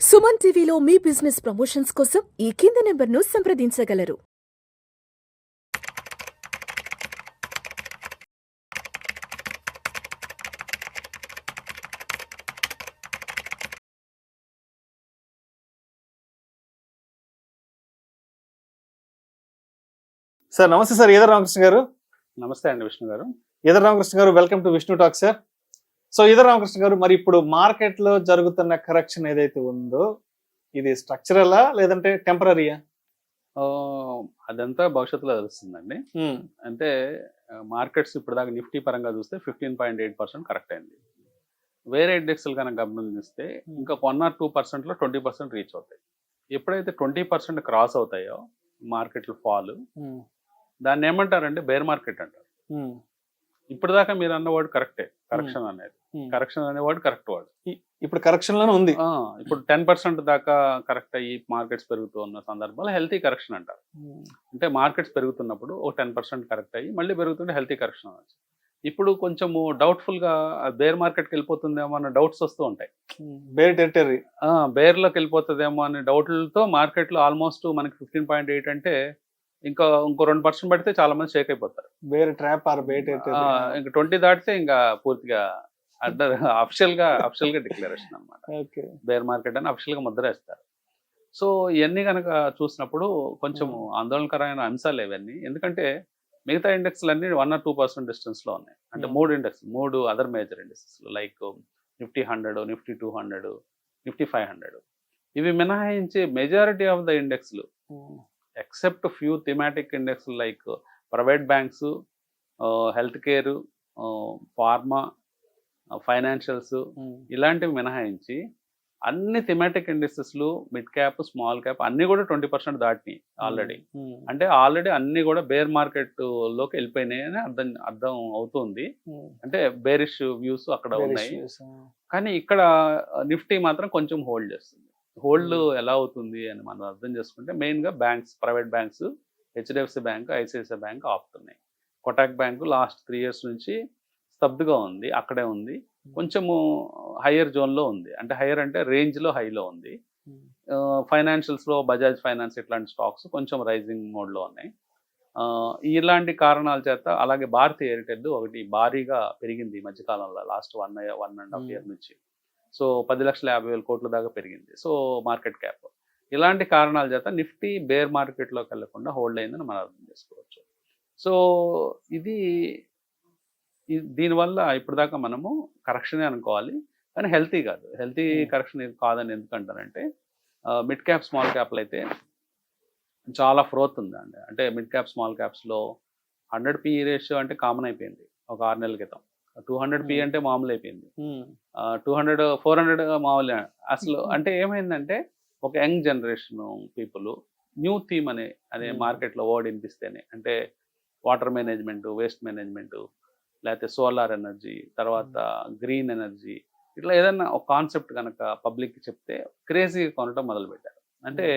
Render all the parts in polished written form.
సుమన్ టీవీలో మీ business promotions కోసం ఈ కింది నెంబర్ను సంప్రదించగలరు. సార్ నమస్తే సార్, ఈదర్ రామకృష్ణ గారు. నమస్తే అండి విష్ణు గారు. ఈదర్ రామకృష్ణ గారు, welcome to Vishnu talk sir. So either Ramakrishna గారు, మరి ఇప్పుడు మార్కెట్ లో జరుగుతున్న కరెక్షన్ ఏదైతే ఉందో ఇది స్ట్రక్చరలా లేదంటే టెంపరీయా? అదంతా భవిష్యత్తులో తెలుస్తుందండి. అంటే మార్కెట్స్ ఇప్పుడు దాకా నిఫ్టీ పరంగా చూస్తే 15.8% కరెక్ట్ అయింది. వేరే ఇండెక్స్లు కనుక గమనిస్తే ఇంకా 1 or 2%లో 20% రీచ్ అవుతాయి. ఎప్పుడైతే 20% క్రాస్ అవుతాయో మార్కెట్లు ఫాల్, దాన్ని ఏమంటారంటే బేర్ మార్కెట్ అంటారు. ఇప్పుడు దాకా మీరు అన్న వర్డ్ కరెక్టే, కరెక్షన్ అనేది. కరెక్షన్ అనే వర్డ్ కరెక్ట్ వర్డ్. ఇప్పుడు కరెక్షన్ లోనే ఉంది. ఇప్పుడు 10% దాకా కరెక్ట్ అయ్యి మార్కెట్స్ పెరుగుతూ ఉన్న సందర్భాలు హెల్తీ కరెక్షన్ అంటారు. అంటే మార్కెట్స్ పెరుగుతున్నప్పుడు ఓ 10% కరెక్ట్ అయ్యి మళ్ళీ పెరుగుతుంటే హెల్తీ కరెక్షన్ అనొచ్చు. ఇప్పుడు కొంచెము డౌట్ఫుల్ గా బేర్ మార్కెట్కి వెళ్ళిపోతుందేమో అన్న డౌట్స్ వస్తూ ఉంటాయి. బేర్ టెరిటరీ, బేర్లోకి వెళ్ళిపోతుందేమో అనే డౌట్లతో మార్కెట్లో ఆల్మోస్ట్ మనకి 15.8 అంటే ఇంకో 2% పడితే చాలా మంది షేక్ అయిపోతారు. Bear trap or bear territory. ఇంకా 20 దాటితే ఇంకా పూర్తిగా అఫిషియల్ గా డిక్లరేషన్ అనమాట. బేర్ మార్కెట్ అని అఫిషియల్ గా ముద్ర వేస్తారు. సో ఇవన్నీ కనుక చూసినప్పుడు కొంచెం ఆందోళనకరమైన అంశాలు ఇవన్నీ. ఎందుకంటే మిగతా ఇండెక్స్లు అన్ని 1 or 2% డిస్టెన్స్ లో ఉన్నాయి. అంటే 3 other major indexes like Nifty 100, Nifty 200, Nifty 500 ఇవి మినహాయించి మెజారిటీ ఆఫ్ ద ఇండెక్స్లు except few thematic index like private banks, health care, pharma, financials ఇలాంటివి మినహాయించి అన్ని థిమాటిక్ ఇండెక్సెస్లు మిడ్ క్యాప్, స్మాల్ క్యాప్ అన్ని కూడా 20% దాటినాయి ఆల్రెడీ. అంటే ఆల్రెడీ అన్ని కూడా బేర్ మార్కెట్ లోకి వెళ్ళిపోయినాయి అని అర్థం అవుతుంది. అంటే బేరిష్ వ్యూస్ అక్కడ ఉన్నాయి. కానీ ఇక్కడ నిఫ్టీ మాత్రం కొంచెం హోల్డ్ చేస్తుంది. హోల్డ్ ఎలా అవుతుంది అని మనం అర్థం చేసుకుంటే మెయిన్గా banks, private banks, HDFC bank, ICICI bank ఆపుతున్నాయి. కొటాక్ బ్యాంకు లాస్ట్ 3 years నుంచి స్తబ్దుగా ఉంది, అక్కడే ఉంది. కొంచెము హయ్యర్ జోన్లో ఉంది. అంటే హయ్యర్ అంటే రేంజ్లో హైలో ఉంది. ఫైనాన్షియల్స్లో బజాజ్ ఫైనాన్స్ ఇట్లాంటి స్టాక్స్ కొంచెం రైజింగ్ మోడ్లో ఉన్నాయి. ఇలాంటి కారణాల చేత అలాగే భారతీయ ఎయిర్టెల్ ఒకటి భారీగా పెరిగింది ఈ మధ్యకాలంలో, లాస్ట్ 1.5 year నుంచి. సో 10,50,000 కోట్ల దాకా పెరిగింది. సో మార్కెట్ క్యాప్ ఇలాంటి కారణాల చేత నిఫ్టీ బేర్ మార్కెట్లోకి వెళ్లకుండా హోల్డ్ అయిందని మనం అర్థం చేసుకోవచ్చు. సో ఇది దీనివల్ల ఇప్పుడు దాకా మనము కరెక్షనే అనుకోవాలి, కానీ హెల్తీ కాదు. హెల్తీ కరెక్షన్ కాదని ఎందుకంటారంటే మిడ్ క్యాప్, స్మాల్ క్యాప్లు అయితే చాలా ఫ్రోత్ ఉందండి. అంటే మిడ్ క్యాప్, స్మాల్ క్యాప్స్లో 100 PE రేషియో అంటే కామన్ అయిపోయింది ఒక 6 నెలల క్రితం. 200 PE అంటే మామూలు అయిపోయింది. 200, 400 మామూలు. అసలు అంటే ఏమైందంటే ఒక young generation people new theme అనే మార్కెట్లో వర్డ్ వినిపిస్తేనే, అంటే వాటర్ మేనేజ్మెంట్, వేస్ట్ మేనేజ్మెంట్, లేకపోతే సోలార్ ఎనర్జీ, తర్వాత గ్రీన్ ఎనర్జీ, ఇట్లా ఏదైనా ఒక కాన్సెప్ట్ కనుక పబ్లిక్కి చెప్తే క్రేజీగా కొనడం మొదలుపెట్టారు. అంటే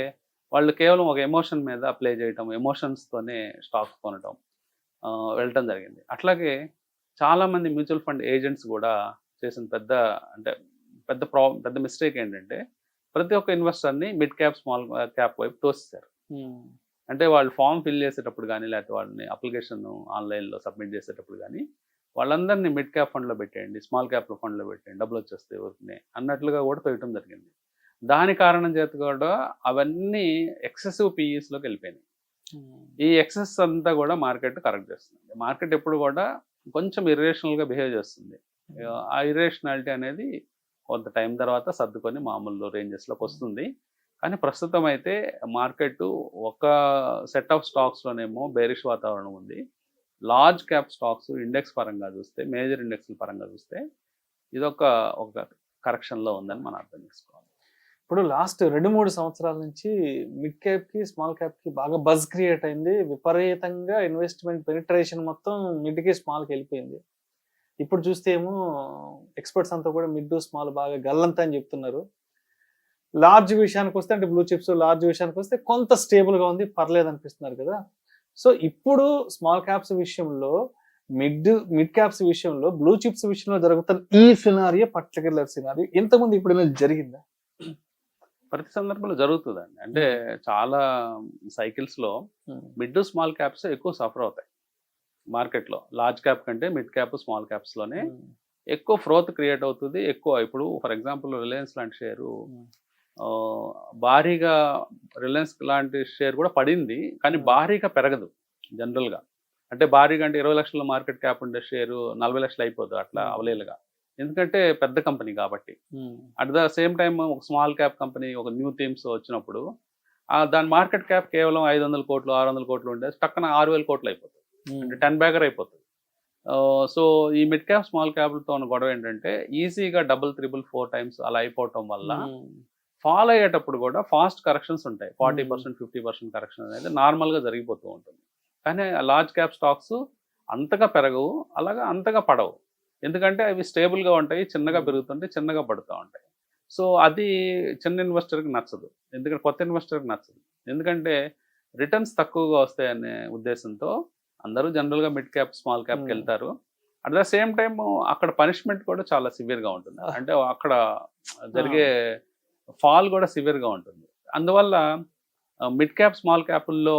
వాళ్ళు కేవలం ఒక ఎమోషన్ మీద ప్లే చేయటం, ఎమోషన్స్తోనే స్టాక్స్ కొనడం వెళ్ళటం జరిగింది. అట్లాగే చాలామంది మ్యూచువల్ ఫండ్ ఏజెంట్స్ కూడా చేసిన పెద్ద మిస్టేక్ ఏంటంటే ప్రతి ఒక్క ఇన్వెస్టర్ని మిడ్ క్యాప్, స్మాల్ క్యాప్ వైపు తోసేశారు. అంటే వాళ్ళు ఫామ్ ఫిల్ చేసేటప్పుడు కానీ, లేకపోతే వాళ్ళని అప్లికేషన్ ఆన్లైన్లో సబ్మిట్ చేసేటప్పుడు కానీ వాళ్ళందరినీ మిడ్ క్యాప్ ఫండ్లో పెట్టేయండి, స్మాల్ క్యాప్ ఫండ్లో పెట్టేయండి, డబ్బులు వచ్చేస్తాయి ఊరికనే అన్నట్లుగా కూడా తోయటం జరిగింది. దాని కారణం చేత కూడా అవన్నీ ఎక్సెసివ్ పీఈస్లోకి వెళ్ళిపోయినాయి. ఈ ఎక్సెస్ అంతా కూడా మార్కెట్ కరెక్ట్ చేస్తుంది. మార్కెట్ ఎప్పుడు కూడా కొంచెం ఇర్రేషనల్గా బిహేవ్ చేస్తుంది. ఆ ఇర్రేషనాలిటీ అనేది కొంత టైం తర్వాత సర్దుకొని మామూలు రేంజెస్లోకి వస్తుంది. కానీ ప్రస్తుతం అయితే మార్కెట్ ఒక సెట్ ఆఫ్ స్టాక్స్లోనేమో బేరిష్ వాతావరణం ఉంది. లార్జ్ క్యాప్ స్టాక్స్ ఇండెక్స్ పరంగా చూస్తే, మేజర్ ఇండెక్స్ల పరంగా చూస్తే ఇదొక కరెక్షన్లో ఉందని మనం అర్థం చేసుకోవాలి. ఇప్పుడు లాస్ట్ 2-3 సంవత్సరాల నుంచి మిడ్ క్యాప్కి, స్మాల్ క్యాప్కి బాగా బజ్ క్రియేట్ అయింది. విపరీతంగా ఇన్వెస్ట్మెంట్ పెనిట్రేషన్ మొత్తం మిడ్కి, స్మాల్కి వెళ్ళిపోయింది. ఇప్పుడు చూస్తే ఏమో ఎక్స్పర్ట్స్ అంతా కూడా మిడ్, స్మాల్ బాగా గల్లంతా అని చెప్తున్నారు. లార్జ్ విషయానికి వస్తే, అంటే బ్లూ చిప్స్ లార్జ్ విషయానికి వస్తే కొంత స్టేబుల్గా ఉంది, పర్లేదు అనిపిస్తున్నారు కదా. సో ఇప్పుడు స్మాల్ క్యాప్స్ విషయంలో, మిడ్ క్యాప్స్ విషయంలో, బ్లూ చిప్స్ విషయంలో జరుగుతున్న ఈ సినారియో, పర్టికులర్ సినారియో ఇంతకుముందు ఇప్పుడు జరిగిందా? ప్రతి సందర్భంలో జరుగుతుందండి. అంటే చాలా సైకిల్స్లో మిడ్ స్మాల్ క్యాప్స్ ఎక్కువ సఫర్ అవుతాయి మార్కెట్లో. లార్జ్ క్యాప్ కంటే మిడ్ క్యాప్ స్మాల్ క్యాప్స్లోనే ఎక్కువ ఫ్రోత్ క్రియేట్ అవుతుంది. ఎక్కువ ఇప్పుడు ఫర్ ఎగ్జాంపుల్ రిలయన్స్ లాంటి షేరు భారీగా, రిలయన్స్ లాంటి షేర్ కూడా పడింది, కానీ భారీగా పెరగదు జనరల్గా. అంటే భారీగా అంటే 20 లక్షల మార్కెట్ క్యాప్ ఉండే షేరు 40 లక్షలు అయిపోతుంది అట్లా అవలేలుగా, ఎందుకంటే పెద్ద కంపెనీ కాబట్టి. అట్ ద సేమ్ టైం ఒక స్మాల్ క్యాప్ కంపెనీ, ఒక న్యూ థీమ్స్ వచ్చినప్పుడు దాని మార్కెట్ క్యాప్ కేవలం 500 కోట్లు 600 కోట్లు ఉండే టక్కన 6,000 కోట్లు అయిపోతుంది. అంటే 10 బ్యాగర్ అయిపోతుంది. సో ఈ మిడ్ క్యాప్ స్మాల్ క్యాప్లతో ఉన్న గొడవ ఏంటంటే ఈజీగా 3, 4 టైమ్స్ అలా అయిపోవటం వల్ల ఫాల్ అయ్యేటప్పుడు కూడా ఫాస్ట్ కరెక్షన్స్ ఉంటాయి. 40%, 50% కరెక్షన్ అనేది నార్మల్గా జరిగిపోతూ ఉంటుంది. కానీ లార్జ్ క్యాప్ స్టాక్స్ అంతగా పెరగవు, అలాగా అంతగా పడవు. ఎందుకంటే అవి స్టేబుల్గా ఉంటాయి, చిన్నగా పెరుగుతుంటాయి, చిన్నగా పడుతూ ఉంటాయి. సో అది చిన్న ఇన్వెస్టర్కి నచ్చదు, ఎందుకంటే కొత్త ఇన్వెస్టర్కి నచ్చదు. ఎందుకంటే రిటర్న్స్ తక్కువగా వస్తాయనే ఉద్దేశంతో అందరూ జనరల్గా మిడ్ క్యాప్ స్మాల్ క్యాప్కి వెళ్తారు. అట్ ద సేమ్ టైం అక్కడ పనిష్మెంట్ కూడా చాలా సివియర్గా ఉంటుంది. అంటే అక్కడ జరిగే ఫాల్ కూడా సివియర్గా ఉంటుంది. అందువల్ల మిడ్ క్యాప్ స్మాల్ క్యాప్ల్లో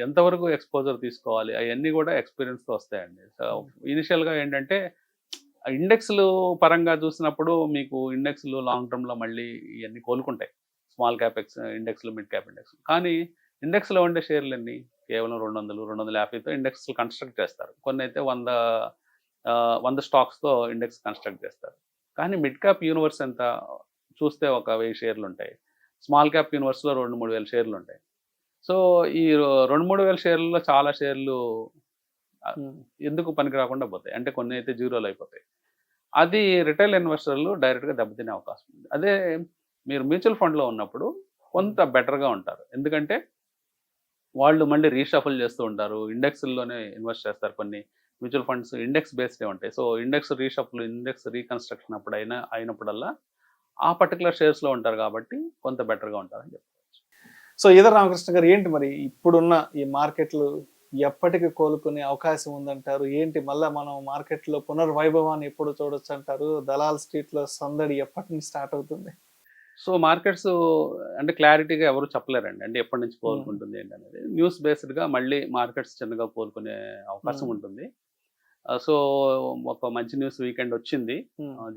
ఎంతవరకు ఎక్స్పోజర్ తీసుకోవాలి అవన్నీ కూడా ఎక్స్పీరియన్స్తో వస్తాయండి. సో ఇనిషియల్గా ఏంటంటే ఇండెక్స్లు పరంగా చూసినప్పుడు మీకు ఇండెక్స్లు లాంగ్ టర్మ్లో మళ్ళీ ఇవన్నీ కోలుకుంటాయి, స్మాల్ క్యాప్ ఇండెక్స్లు, మిడ్ క్యాప్ ఇండెక్స్లు. కానీ ఇండెక్స్లో ఉండే షేర్లు ఎన్ని కేవలం 200, 250తో ఇండెక్స్ కన్స్ట్రక్ట్ చేస్తారు. కొన్ని అయితే 100 స్టాక్స్తో ఇండెక్స్ కన్స్ట్రక్ట్ చేస్తారు. కానీ మిడ్ క్యాప్ యూనివర్స్ ఎంత చూస్తే ఒక 1000 షేర్లు ఉంటాయి, స్మాల్ క్యాప్ యూనివర్స్లో 2-3 వేల షేర్లు ఉంటాయి. సో ఈ 2-3 వేల షేర్లలో చాలా షేర్లు ఎందుకు పనికి రాకుండా పోతాయి, అంటే కొన్ని అయితే జీరోలు అయిపోతాయి. అది రిటైల్ ఇన్వెస్టర్లు డైరెక్ట్గా దెబ్బతినే అవకాశం ఉంది. అదే మీరు మ్యూచువల్ ఫండ్లో ఉన్నప్పుడు కొంత బెటర్గా ఉంటారు, ఎందుకంటే వాళ్ళు మళ్ళీ రీషఫల్ చేస్తూ ఉంటారు, ఇండెక్స్లోనే ఇన్వెస్ట్ చేస్తారు. కొన్ని మ్యూచువల్ ఫండ్స్ ఇండెక్స్ బేస్డే ఉంటాయి. So index reshuffle, index reconstruction అప్పుడు అయినప్పుడల్లా ఆ పర్టికులర్ షేర్స్లో ఉంటారు కాబట్టి కొంత బెటర్గా ఉంటారని చెప్పుకోవచ్చు. సో ఈదర రామకృష్ణ గారు, ఏంటి మరి ఇప్పుడున్న ఈ మార్కెట్లు ఎప్పటికి కోలుకునే అవకాశం ఉందంటారు? ఏంటి మళ్ళీ మనం మార్కెట్లో పునర్వైభవాన్ని ఎప్పుడు చూడొచ్చు అంటారు? దలాల్ స్ట్రీట్లో సందడి ఎప్పటి నుంచి స్టార్ట్ అవుతుంది? సో మార్కెట్స్ అంటే క్లారిటీగా ఎవరు చెప్పలేరండి, అంటే ఎప్పటి నుంచి కోలుకుంటుంది ఏంటి అనేది. న్యూస్ బేస్డ్గా మళ్ళీ మార్కెట్స్ చిన్నగా కోలుకునే అవకాశం ఉంటుంది. సో ఒక మంచి న్యూస్ వీకెండ్ వచ్చింది,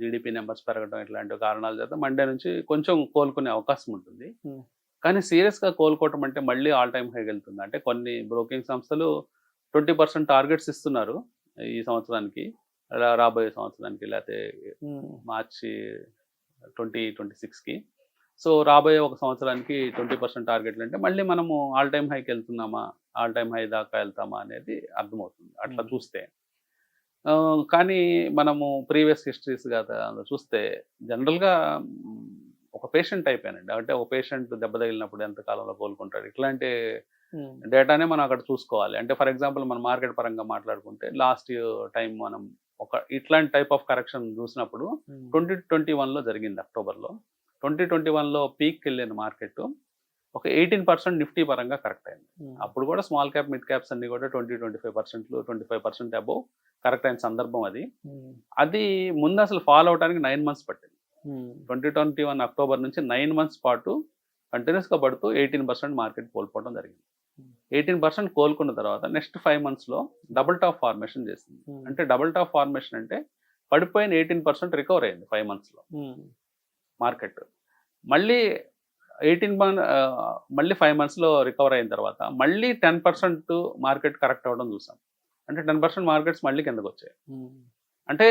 జీడిపి నెంబర్స్ పెరగడం ఇట్లాంటి కారణాల చేత మండే నుంచి కొంచెం కోలుకునే అవకాశం ఉంటుంది. కానీ సీరియస్గా కోలుకోవటం అంటే మళ్ళీ ఆల్ టైమ్ హైకి వెళ్తుంది. అంటే కొన్ని బ్రోకింగ్ సంస్థలు 20% టార్గెట్స్ ఇస్తున్నారు ఈ సంవత్సరానికి, రాబోయే సంవత్సరానికి, లేకపోతే మార్చి 2026కి. సో రాబోయే ఒక సంవత్సరానికి 20% టార్గెట్లు అంటే మళ్ళీ మనము ఆల్ టైమ్ హైకి వెళ్తున్నామా, ఆల్ టైమ్ హై దాకా వెళ్తామా అనేది అర్థమవుతుంది అట్లా చూస్తే. కానీ మనము ప్రీవియస్ హిస్టరీస్ కదా చూస్తే జనరల్గా ఒక పేషెంట్ అయిపోయానండి. అంటే ఒక పేషెంట్ దెబ్బ తగిలినప్పుడు ఎంత కాలంలో కోలుకుంటాడు, ఇట్లాంటి డేటానే మనం అక్కడ చూసుకోవాలి. అంటే ఫర్ ఎగ్జాంపుల్ మన మార్కెట్ పరంగా మాట్లాడుకుంటే లాస్ట్ టైం మనం ఒక ఇట్లాంటి టైప్ ఆఫ్ కరెక్షన్ చూసినప్పుడు 2021లో జరిగింది అక్టోబర్లో. 2021లో పీక్ వెళ్ళిన మార్కెట్ ఒక 18% నిఫ్టీ పరంగా కరెక్ట్ అయింది. అప్పుడు కూడా స్మాల్ క్యాప్ మిడ్ క్యాప్స్ అన్ని కూడా 25% అబోవ్ కరెక్ట్ అయిన సందర్భం అది. అది ముందు అసలు ఫాలో అవడానికి 9 మంత్స్ పట్టింది. 2021 అక్టోబర్ నుంచి 9 మంత్స్ పాటు కంటిన్యూస్గా పడుతూ 18% మార్కెట్ కోల్పోవడం జరిగింది. 18% కోలుకున్న తర్వాత నెక్స్ట్ 5 మంత్స్లో డబుల్ టాప్ ఫార్మేషన్ చేసింది. అంటే డబుల్ టాప్ ఫార్మేషన్ అంటే పడిపోయిన 18% రికవర్ అయింది 5 మంత్స్లో మార్కెట్. మళ్ళీ 5 మంత్స్లో రికవర్ అయిన తర్వాత మళ్ళీ 10% మార్కెట్ కరెక్ట్ అవ్వడం చూసాం. అంటే 10% మార్కెట్స్ మళ్ళీ కిందకు వచ్చాయి. అంటే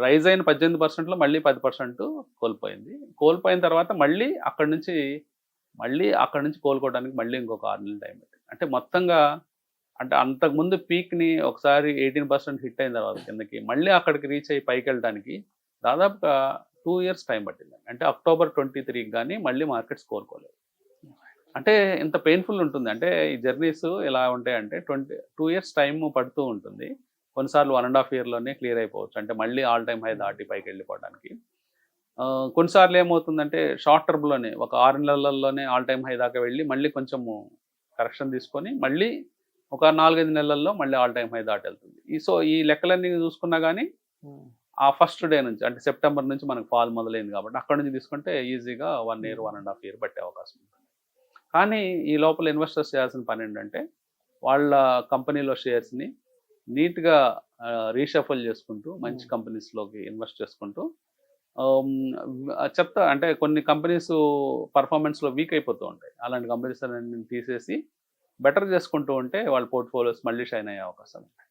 రైజ్ అయిన 18%లో మళ్ళీ 10% కోల్పోయింది. కోల్పోయిన తర్వాత మళ్ళీ అక్కడి నుంచి కోలుకోవడానికి మళ్ళీ ఇంకొక 6 నెలలు టైం పట్టింది. అంటే మొత్తంగా అంటే అంతకుముందు పీక్ని ఒకసారి 18% హిట్ అయిన తర్వాత కిందకి మళ్ళీ అక్కడికి రీచ్ అయ్యి పైకి వెళ్ళడానికి దాదాపుగా 2 ఇయర్స్ టైం పట్టింది. అంటే అక్టోబర్ 23కి కానీ మళ్ళీ మార్కెట్స్ కోలుకోలేదు. అంటే ఇంత పెయిన్ఫుల్ ఉంటుంది. అంటే ఈ జర్నీస్ ఎలా ఉంటాయంటే 2 ఇయర్స్ టైం పడుతూ ఉంటుంది. కొన్నిసార్లు 1.5 ఇయర్లోనే క్లియర్ అయిపోవచ్చు. అంటే మళ్ళీ ఆల్ టైమ్ హై దాటి పైకి వెళ్ళిపోవడానికి. కొన్నిసార్లు ఏమవుతుందంటే షార్ట్ టర్మ్లోనే ఒక 6 నెలల్లోనే ఆల్ టైమ్ హై దాకా వెళ్ళి మళ్ళీ కొంచెము కరెక్షన్ తీసుకొని మళ్ళీ ఒక 4-5 నెలల్లో మళ్ళీ ఆల్ టైమ్ హై దాటి వెళ్తుంది. సో ఈ లెక్కలన్నీ చూసుకున్నా కానీ ఆ ఫస్ట్ డే నుంచి అంటే సెప్టెంబర్ నుంచి మనకు ఫాల్ మొదలైంది కాబట్టి అక్కడ నుంచి తీసుకుంటే ఈజీగా 1 ఇయర్ 1.5 ఇయర్ పట్టే అవకాశం ఉంటుంది. కానీ ఈ లోపల ఇన్వెస్టర్స్ చేయాల్సిన పని ఏంటంటే వాళ్ళ కంపెనీలో షేర్స్ని నీట్గా రీషఫల్ చేసుకుంటూ మంచి కంపెనీస్లోకి ఇన్వెస్ట్ చేసుకుంటూ చెప్తా అంటే కొన్ని కంపెనీస్ పర్ఫార్మెన్స్లో వీక్ అయిపోతూ ఉంటాయి. అలాంటి కంపెనీస్ అన్ని తీసేసి బెటర్ చేసుకుంటూ ఉంటే వాళ్ళ పోర్ట్ఫోలియోస్ మళ్ళీ షైన్ అయ్యే అవకాశం ఉంటాయి.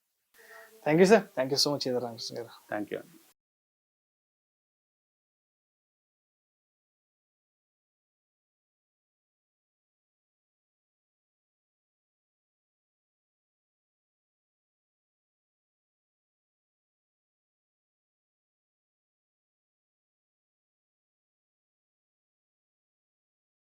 Thank you sir, thank you so much Ramakrishna గారు. Thank you.